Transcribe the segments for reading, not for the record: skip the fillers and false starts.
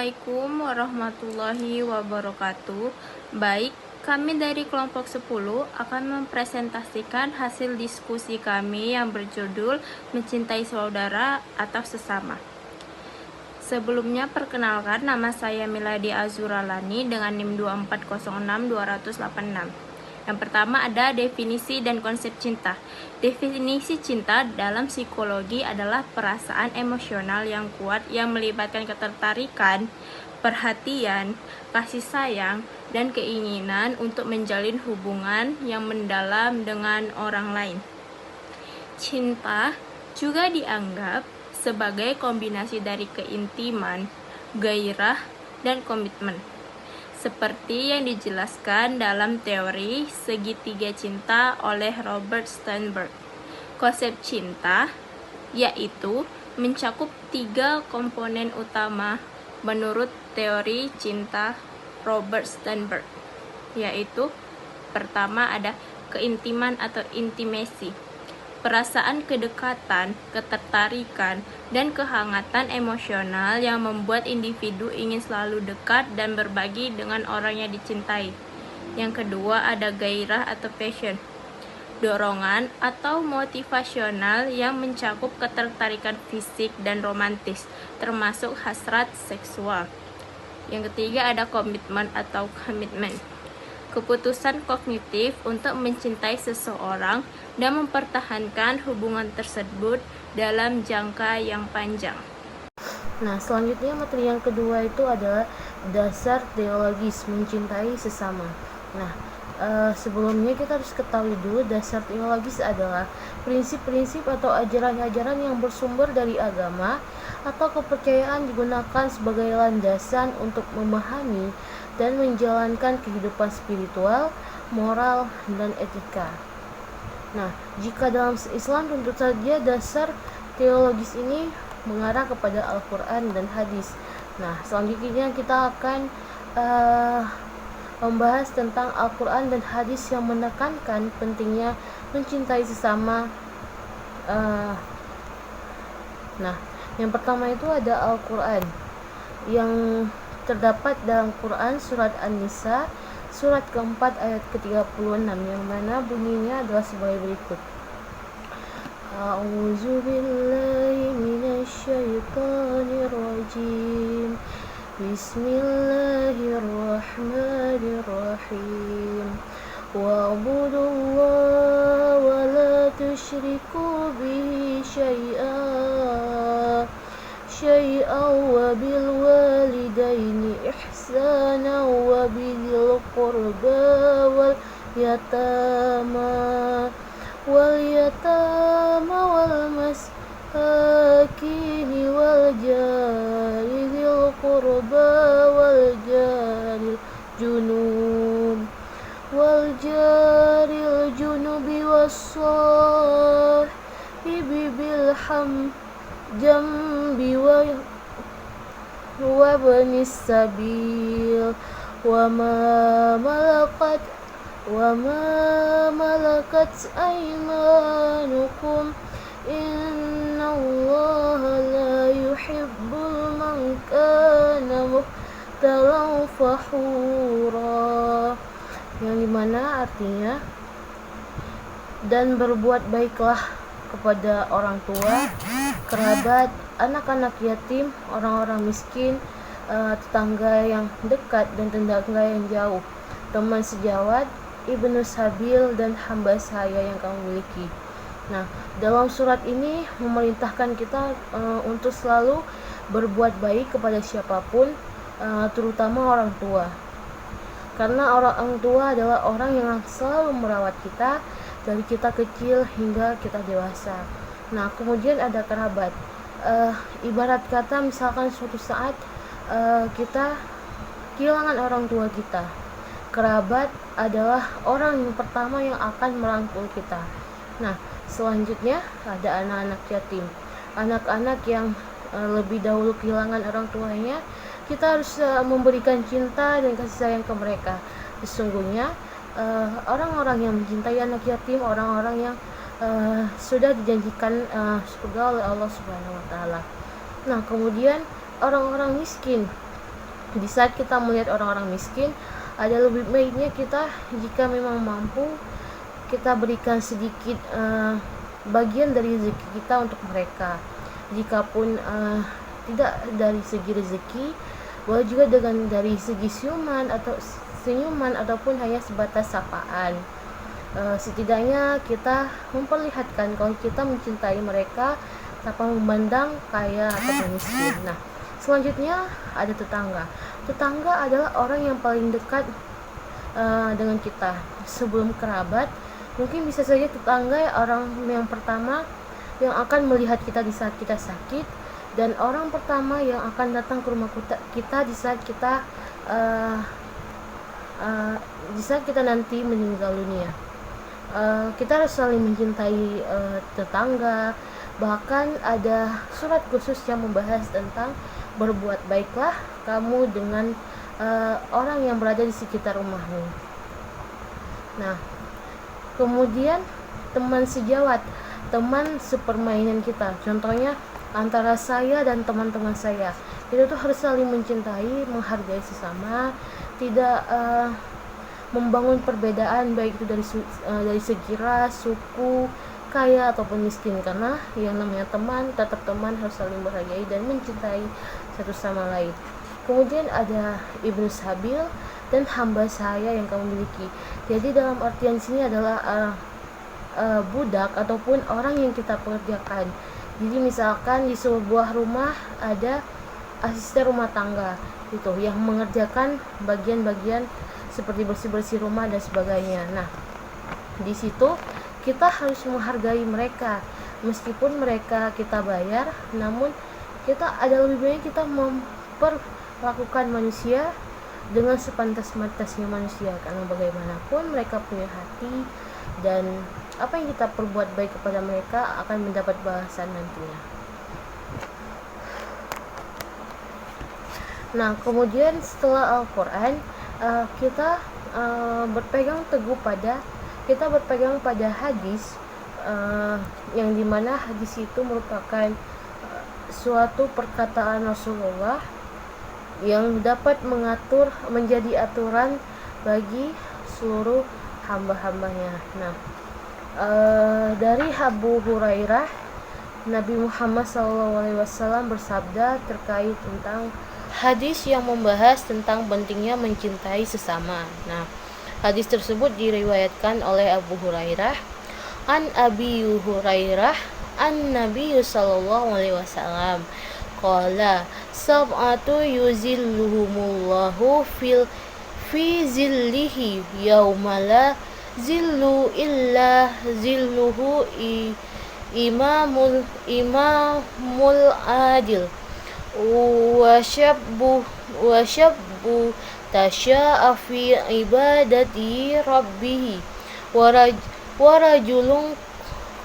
Assalamualaikum warahmatullahi wabarakatuh. Baik, kami dari kelompok 10 akan mempresentasikan hasil diskusi kami yang berjudul Mencintai Saudara atau Sesama. Sebelumnya perkenalkan, nama saya Miladi Azuralani dengan NIM 2406286. Yang pertama ada definisi dan konsep cinta. Definisi cinta dalam psikologi adalah perasaan emosional yang kuat yang melibatkan ketertarikan, perhatian, kasih sayang, dan keinginan untuk menjalin hubungan yang mendalam dengan orang lain. Cinta juga dianggap sebagai kombinasi dari keintiman, gairah, dan komitmen. Seperti yang dijelaskan dalam teori segitiga cinta oleh Robert Sternberg. Konsep cinta yaitu mencakup 3 komponen utama menurut teori cinta Robert Sternberg, yaitu pertama ada keintiman atau intimacy, perasaan kedekatan, ketertarikan, dan kehangatan emosional yang membuat individu ingin selalu dekat dan berbagi dengan orang yang dicintai. Yang kedua ada gairah atau passion, dorongan atau motivasional yang mencakup ketertarikan fisik dan romantis, termasuk hasrat seksual. Yang ketiga ada komitmen atau commitment, keputusan kognitif untuk mencintai seseorang dan mempertahankan hubungan tersebut dalam jangka yang panjang. Nah, selanjutnya materi yang kedua itu adalah dasar teologis mencintai sesama. Nah, sebelumnya kita harus ketahui dulu dasar teologis adalah prinsip-prinsip atau ajaran-ajaran yang bersumber dari agama atau kepercayaan digunakan sebagai landasan untuk memahami dan menjalankan kehidupan spiritual, moral, dan etika. Nah, jika dalam Islam tentu saja dasar teologis ini mengarah kepada Al-Quran dan hadis. Nah, selanjutnya kita akan membahas tentang Al-Quran dan hadis yang menekankan pentingnya mencintai sesama. Nah, yang pertama itu ada Al-Quran yang terdapat dalam Quran surat An-Nisa surat keempat ayat ke-36 yang mana bunyinya adalah sebagai berikut. A'udzu billahi minasyaitonir rajim. Bismillahirrahmanirrahim. Wa'budullaha wa la tusyriku bihi syai'an wa bil walidaini ihsana wa bil qurba wal yatama wal masakin wal jari dzil qurba wal jaril junubi was-sahibi bil jambi wa bani sabil wa ma malakat aymanukum innallaha la yuhibbul man kana mukhtalan fakhura, yang dimana artinya dan berbuat baiklah kepada orang tua, kerabat, anak-anak yatim, orang-orang miskin, tetangga yang dekat dan tetangga yang jauh, teman sejawat, ibnu sabil, dan hamba saya yang kamu miliki. Nah, dalam surat ini memerintahkan kita untuk selalu berbuat baik kepada siapapun, terutama orang tua. Karena orang tua adalah orang yang selalu merawat kita dari kita kecil hingga kita dewasa. Nah, kemudian ada kerabat. Ibarat kata misalkan suatu saat kita kehilangan orang tua kita, kerabat adalah orang yang pertama yang akan merangkul kita. Nah, selanjutnya ada anak-anak yatim, anak-anak yang lebih dahulu kehilangan orang tuanya. Kita harus memberikan cinta dan kasih sayang ke mereka. Sesungguhnya orang-orang yang mencintai anak yatim, orang-orang yang sudah dijanjikan surga oleh Allah Subhanahu wa Ta'ala. Nah, kemudian orang-orang miskin Di saat kita melihat orang-orang miskin, ada lebih baiknya kita, jika memang mampu, kita berikan sedikit bagian dari rezeki kita untuk mereka. Jikapun tidak dari segi rezeki, boleh juga dari segi senyuman ataupun hanya sebatas sapaan. Setidaknya kita memperlihatkan kalau kita mencintai mereka tanpa memandang kaya atau miskin. Nah, selanjutnya ada tetangga. Tetangga adalah orang yang paling dekat dengan kita sebelum kerabat. Mungkin bisa saja tetangga orang yang pertama yang akan melihat kita di saat kita sakit, dan orang pertama yang akan datang ke rumah kita di saat kita nanti meninggal dunia. Kita harus saling mencintai tetangga. Bahkan ada surat khusus yang membahas tentang berbuat baiklah kamu dengan orang yang berada di sekitar rumahmu. Nah, kemudian teman sejawat, teman sepermainan kita. Contohnya antara saya dan teman-teman saya, kita tuh harus saling mencintai, menghargai sesama, tidak membangun perbedaan baik itu dari segi ras, suku, kaya ataupun miskin, karena yang namanya teman, tetap teman harus saling menghargai dan mencintai satu sama lain. Kemudian ada Ibnu Sabil dan hamba saya yang kamu miliki. Jadi dalam artian sini adalah budak ataupun orang yang kita pekerjakan. Jadi misalkan di sebuah rumah ada asisten rumah tangga itu yang mengerjakan bagian-bagian seperti bersih-bersih rumah dan sebagainya. Nah, di situ kita harus menghargai mereka meskipun mereka kita bayar, namun kita ada lebih baik kita memperlakukan manusia dengan sepantas-pantasnya manusia, karena bagaimanapun mereka punya hati, dan apa yang kita perbuat baik kepada mereka akan mendapat balasan nantinya. Nah, kemudian setelah Al-Quran, kita berpegang pada hadis, yang dimana hadis itu merupakan suatu perkataan Rasulullah yang dapat menjadi aturan bagi seluruh hamba-hambanya. Nah, dari Abu Hurairah, Nabi Muhammad SAW bersabda terkait tentang hadis yang membahas tentang pentingnya mencintai sesama. Nah, hadis tersebut diriwayatkan oleh Abu Hurairah, an Abi Hurairah an Nabi sallallahu alaihi wasallam qala sab'atu yuzilluhumullahu fi zillihi yauma la zillu illa zilluhu imamul adil wa syabbu tasya'a fi ibadati rabbih wa rajulun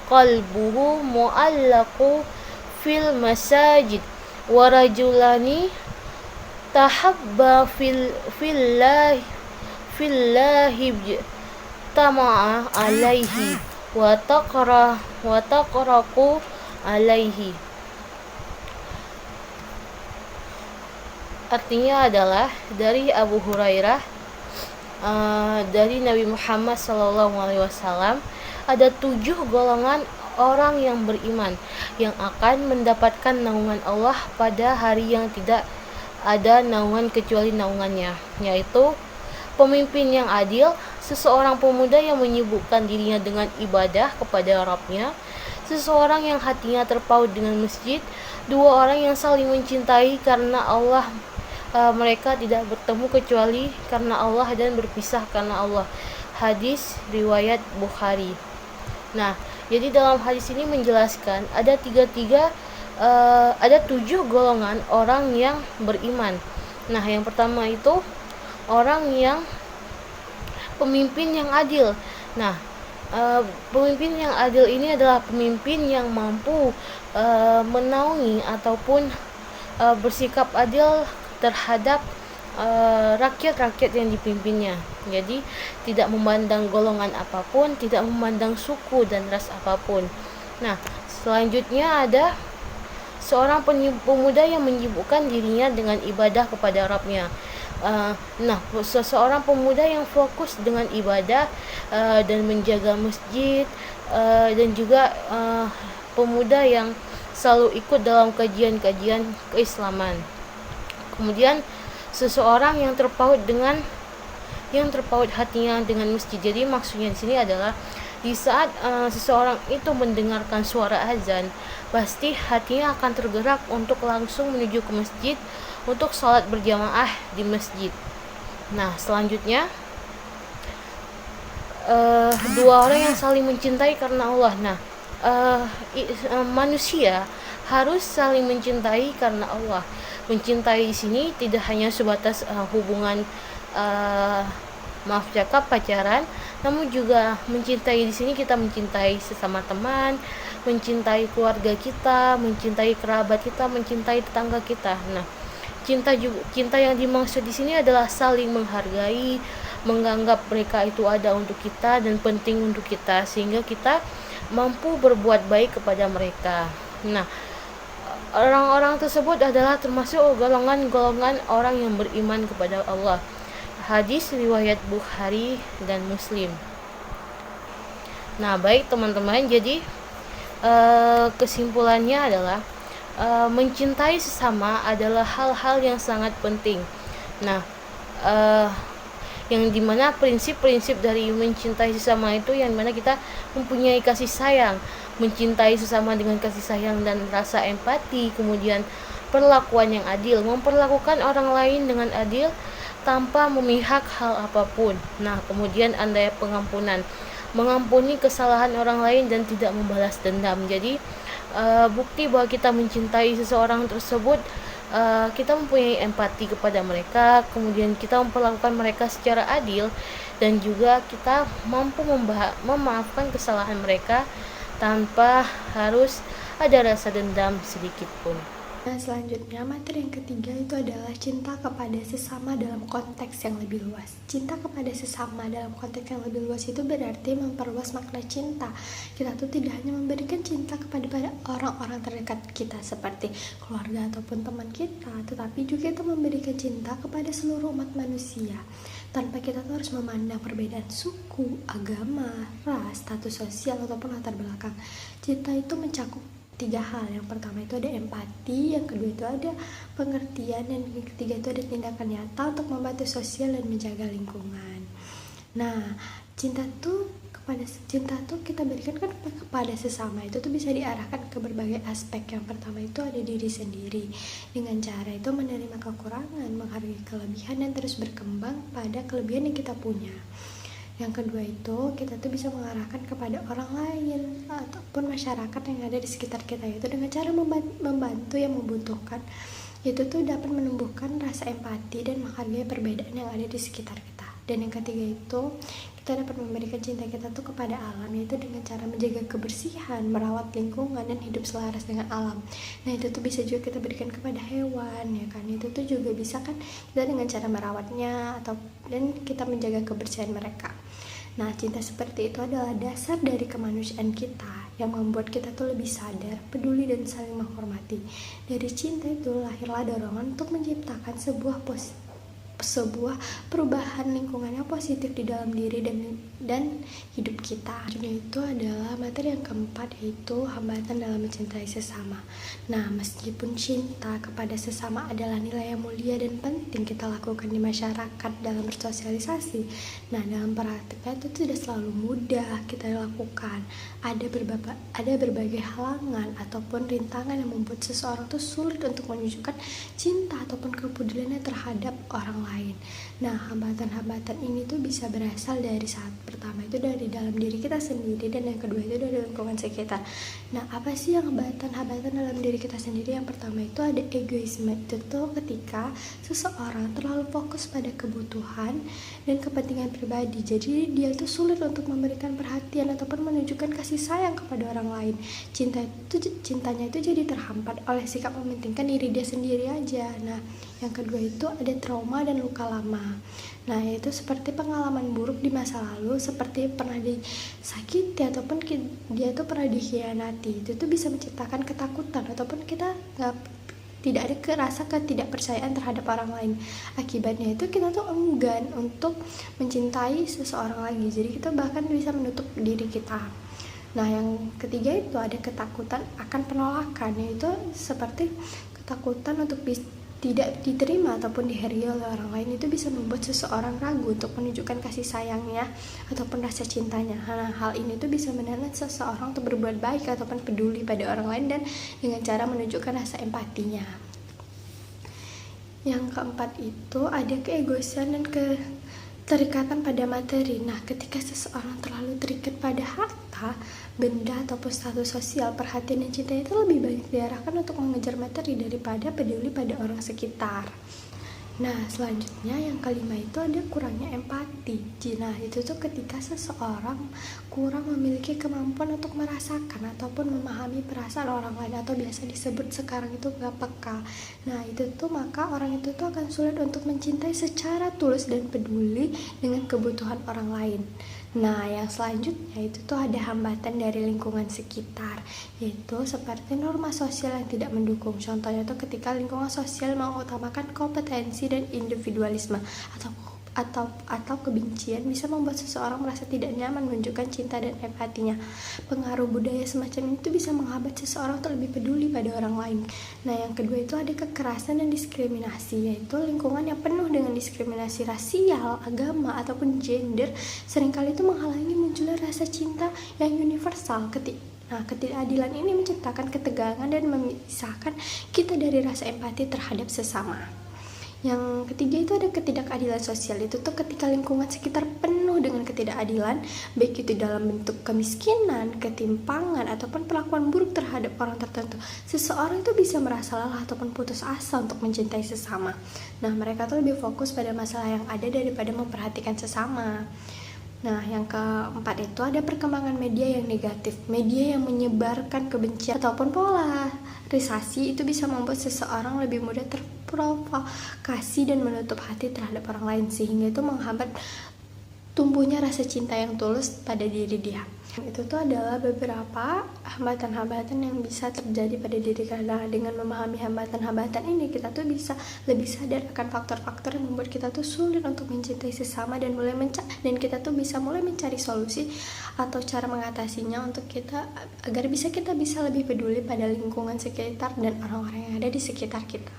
qalbuhu mu'allaqu fil masajid wa rajulani tahabba fillahi tama'a alaihi wa taqraqu alaihi. Artinya adalah dari Abu Hurairah, dari Nabi Muhammad SAW, ada 7 golongan orang yang beriman yang akan mendapatkan naungan Allah pada hari yang tidak ada naungan kecuali naungannya, yaitu pemimpin yang adil, seseorang pemuda yang menyibukkan dirinya dengan ibadah kepada Rabb-nya, seseorang yang hatinya terpaut dengan masjid, 2 orang yang saling mencintai karena Allah, mereka tidak bertemu kecuali karena Allah dan berpisah karena Allah. Hadis riwayat Bukhari. Nah, jadi dalam hadis ini menjelaskan ada 7 golongan orang yang beriman. Nah, yang pertama itu orang yang pemimpin yang adil. Nah, pemimpin yang adil ini adalah pemimpin yang mampu menaungi ataupun bersikap adil terhadap rakyat-rakyat yang dipimpinnya. Jadi tidak memandang golongan apapun, tidak memandang suku dan ras apapun. Nah, selanjutnya ada seorang pemuda yang menyibukkan dirinya dengan ibadah kepada Rabbnya. Nah, seseorang pemuda yang fokus dengan ibadah dan menjaga masjid, dan juga pemuda yang selalu ikut dalam kajian-kajian keislaman. Kemudian seseorang yang terpaut hatinya dengan masjid. Jadi maksudnya di sini adalah di saat seseorang itu mendengarkan suara azan, pasti hatinya akan tergerak untuk langsung menuju ke masjid untuk sholat berjamaah di masjid. Nah, selanjutnya dua orang yang saling mencintai karena Allah. Nah, manusia harus saling mencintai karena Allah. Mencintai di sini tidak hanya sebatas hubungan pacaran, namun juga mencintai di sini kita mencintai sesama teman, mencintai keluarga kita, mencintai kerabat kita, mencintai tetangga kita. Nah, cinta yang dimaksud di sini adalah saling menghargai, menganggap mereka itu ada untuk kita dan penting untuk kita, sehingga kita mampu berbuat baik kepada mereka. Nah, orang-orang tersebut adalah termasuk golongan-golongan orang yang beriman kepada Allah. Hadis riwayat Bukhari dan Muslim. Nah, baik teman-teman, jadi kesimpulannya adalah mencintai sesama adalah hal-hal yang sangat penting. Nah, yang dimana prinsip-prinsip dari mencintai sesama itu yang dimana kita mempunyai kasih sayang, mencintai sesama dengan kasih sayang dan rasa empati, kemudian perlakuan yang adil, memperlakukan orang lain dengan adil tanpa memihak hal apapun. Nah, kemudian andai pengampunan, mengampuni kesalahan orang lain dan tidak membalas dendam. Jadi bukti bahwa kita mencintai seseorang tersebut, kita mempunyai empati kepada mereka, kemudian kita memperlakukan mereka secara adil, dan juga kita mampu memaafkan kesalahan mereka tanpa harus ada rasa dendam sedikit pun. Nah, selanjutnya materi yang ketiga itu adalah cinta kepada sesama dalam konteks yang lebih luas. Cinta kepada sesama dalam konteks yang lebih luas itu berarti memperluas makna cinta. Kita tuh tidak hanya memberikan cinta kepada orang-orang terdekat kita seperti keluarga ataupun teman kita, tetapi juga kita memberikan cinta kepada seluruh umat manusia. Tanpa kita tuh harus memandang perbedaan suku, agama, ras, status sosial ataupun latar belakang. Cinta itu mencakup 3 hal. Yang pertama itu ada empati, yang kedua itu ada pengertian, dan yang ketiga itu ada tindakan nyata untuk membantu sosial dan menjaga lingkungan. Nah, cinta tuh kita berikan kan kepada sesama itu tuh bisa diarahkan ke berbagai aspek. Yang pertama itu ada diri sendiri, dengan cara itu menerima kekurangan, menghargai kelebihan, dan terus berkembang pada kelebihan yang kita punya. Yang kedua itu kita tuh bisa mengarahkan kepada orang lain ataupun masyarakat yang ada di sekitar kita, itu dengan cara membantu yang membutuhkan. Itu tuh dapat menumbuhkan rasa empati dan menghargai perbedaan yang ada di sekitar kita. Dan yang ketiga itu kita dapat memberikan cinta kita tuh kepada alam, yaitu dengan cara menjaga kebersihan, merawat lingkungan, dan hidup selaras dengan alam. Nah, itu tuh bisa juga kita berikan kepada hewan, ya kan. Itu tuh juga bisa kan kita dengan cara merawatnya dan kita menjaga kebersihan mereka. Nah, cinta seperti itu adalah dasar dari kemanusiaan kita yang membuat kita tuh lebih sadar, peduli, dan saling menghormati. Dari cinta itu lahirlah dorongan untuk menciptakan sebuah perubahan lingkungan yang positif di dalam diri dan hidup kita. Itu adalah materi yang keempat, yaitu hambatan dalam mencintai sesama. Nah, meskipun cinta kepada sesama adalah nilai yang mulia dan penting kita lakukan di masyarakat dalam bersosialisasi, nah dalam prakteknya itu tidak selalu mudah kita lakukan. Ada berbagai halangan ataupun rintangan yang membuat seseorang itu sulit untuk menunjukkan cinta ataupun kepeduliannya terhadap orang lain. Nah, hambatan-hambatan ini tuh bisa berasal dari saat pertama itu dari dalam diri kita sendiri, dan yang kedua itu dari lingkungan sekitar. Nah, apa sih yang hambatan dalam diri kita sendiri? Yang pertama itu ada egoisme. Itu tuh ketika seseorang terlalu fokus pada kebutuhan dan kepentingan pribadi, jadi dia tuh sulit untuk memberikan perhatian ataupun menunjukkan kasih sayang kepada orang lain. Cintanya itu jadi terhambat oleh sikap mementingkan diri dia sendiri aja. Nah, yang kedua itu ada trauma dan luka lama. Nah, yaitu seperti pengalaman buruk di masa lalu, seperti pernah disakiti ataupun dia tuh pernah dikhianati. Itu tuh bisa menciptakan ketakutan ataupun kita tidak ada rasa ketidakpercayaan terhadap orang lain. Akibatnya itu kita tuh enggan untuk mencintai seseorang lagi. Jadi kita bahkan bisa menutup diri kita. Nah, yang ketiga itu ada ketakutan akan penolakan, yaitu seperti ketakutan untuk tidak diterima ataupun dihargai oleh orang lain. Itu bisa membuat seseorang ragu untuk menunjukkan kasih sayangnya ataupun rasa cintanya. Nah, hal ini tuh bisa menahan seseorang untuk berbuat baik ataupun peduli pada orang lain dan dengan cara menunjukkan rasa empatinya. Yang keempat itu ada keegoisan dan keterikatan pada materi. Nah, ketika seseorang terlalu terikat pada harta, benda ataupun status sosial, perhatian dan cinta itu lebih banyak diarahkan untuk mengejar materi daripada peduli pada orang sekitar. Nah, selanjutnya yang kelima itu ada kurangnya empati. Nah, itu tuh ketika seseorang kurang memiliki kemampuan untuk merasakan ataupun memahami perasaan orang lain, atau biasa disebut sekarang itu gak peka. Nah, itu tuh maka orang itu tuh akan sulit untuk mencintai secara tulus dan peduli dengan kebutuhan orang lain. Nah, yang selanjutnya itu tuh ada hambatan dari lingkungan sekitar, yaitu seperti norma sosial yang tidak mendukung. Contohnya tuh ketika lingkungan sosial mengutamakan kompetensi dan individualisme atau kebencian bisa membuat seseorang merasa tidak nyaman menunjukkan cinta dan empatinya. Pengaruh budaya semacam itu bisa menghambat seseorang untuk lebih peduli pada orang lain. Nah, yang kedua itu ada kekerasan dan diskriminasi, yaitu lingkungan yang penuh dengan diskriminasi rasial, agama, ataupun gender seringkali itu menghalangi munculnya rasa cinta yang universal. Nah, ketidakadilan ini menciptakan ketegangan dan memisahkan kita dari rasa empati terhadap sesama. Yang ketiga itu ada ketidakadilan sosial. Itu tuh ketika lingkungan sekitar penuh dengan ketidakadilan, baik itu dalam bentuk kemiskinan, ketimpangan, ataupun perlakuan buruk terhadap orang tertentu, seseorang itu bisa merasa lelah ataupun putus asa untuk mencintai sesama. Nah, mereka tuh lebih fokus pada masalah yang ada daripada memperhatikan sesama. Nah, yang keempat itu ada perkembangan media yang negatif. Media yang menyebarkan kebencian ataupun polarisasi itu bisa membuat seseorang lebih mudah terprovokasi dan menutup hati terhadap orang lain, sehingga itu menghambat tumbuhnya rasa cinta yang tulus pada diri dia. Itu tuh adalah beberapa hambatan-hambatan yang bisa terjadi pada diri kita. Dengan memahami hambatan-hambatan ini, kita tuh bisa lebih sadar akan faktor-faktor yang membuat kita tuh sulit untuk mencintai sesama dan kita tuh bisa mulai mencari solusi atau cara mengatasinya untuk kita agar kita bisa lebih peduli pada lingkungan sekitar dan orang-orang yang ada di sekitar kita.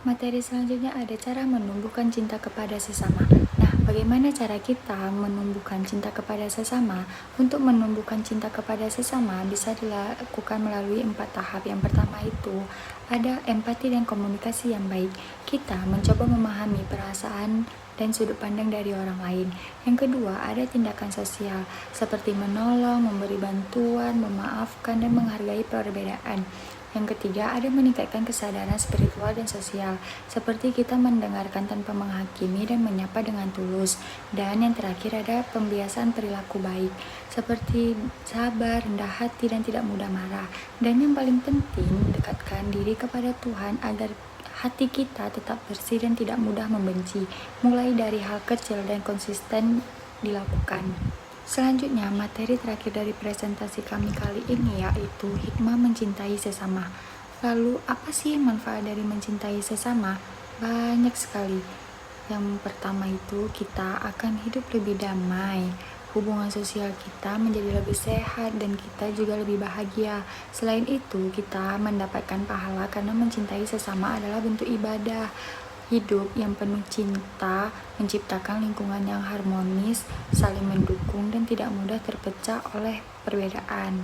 Materi selanjutnya ada cara menumbuhkan cinta kepada sesama. Nah, bagaimana cara kita menumbuhkan cinta kepada sesama? Untuk menumbuhkan cinta kepada sesama bisa dilakukan melalui 4 tahap. Yang pertama itu ada empati dan komunikasi yang baik. Kita mencoba memahami perasaan dan sudut pandang dari orang lain. Yang kedua, ada tindakan sosial seperti menolong, memberi bantuan, memaafkan, dan menghargai perbedaan. Yang ketiga, ada meningkatkan kesadaran spiritual dan sosial, seperti kita mendengarkan tanpa menghakimi dan menyapa dengan tulus. Dan yang terakhir ada pembiasaan perilaku baik, seperti sabar, rendah hati, dan tidak mudah marah. Dan yang paling penting, dekatkan diri kepada Tuhan agar hati kita tetap bersih dan tidak mudah membenci, mulai dari hal kecil dan konsisten dilakukan. Selanjutnya, materi terakhir dari presentasi kami kali ini yaitu hikmah mencintai sesama. Lalu, apa sih manfaat dari mencintai sesama? Banyak sekali. Yang pertama itu, kita akan hidup lebih damai. Hubungan sosial kita menjadi lebih sehat dan kita juga lebih bahagia. Selain itu, kita mendapatkan pahala karena mencintai sesama adalah bentuk ibadah. Hidup yang penuh cinta menciptakan lingkungan yang harmonis, saling mendukung, dan tidak mudah terpecah oleh perbedaan.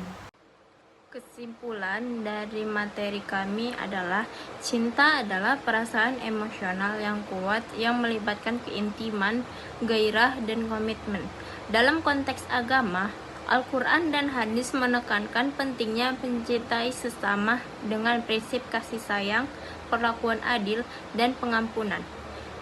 Kesimpulan dari materi kami adalah cinta adalah perasaan emosional yang kuat yang melibatkan keintiman, gairah, dan komitmen. Dalam konteks agama, Al-Quran dan hadis menekankan pentingnya mencintai sesama dengan prinsip kasih sayang, perlakuan adil, dan pengampunan.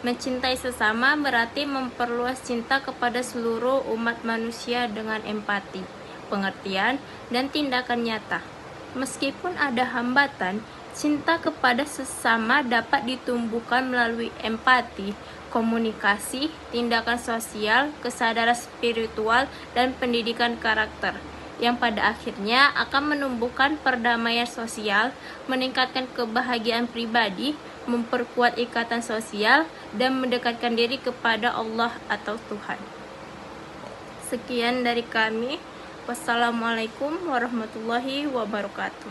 Mencintai sesama berarti memperluas cinta kepada seluruh umat manusia dengan empati, pengertian, dan tindakan nyata. Meskipun ada hambatan, cinta kepada sesama dapat ditumbuhkan melalui empati, komunikasi, tindakan sosial, kesadaran spiritual, dan pendidikan karakter, yang pada akhirnya akan menumbuhkan perdamaian sosial, meningkatkan kebahagiaan pribadi, memperkuat ikatan sosial, dan mendekatkan diri kepada Allah atau Tuhan. Sekian dari kami. Wassalamualaikum warahmatullahi wabarakatuh.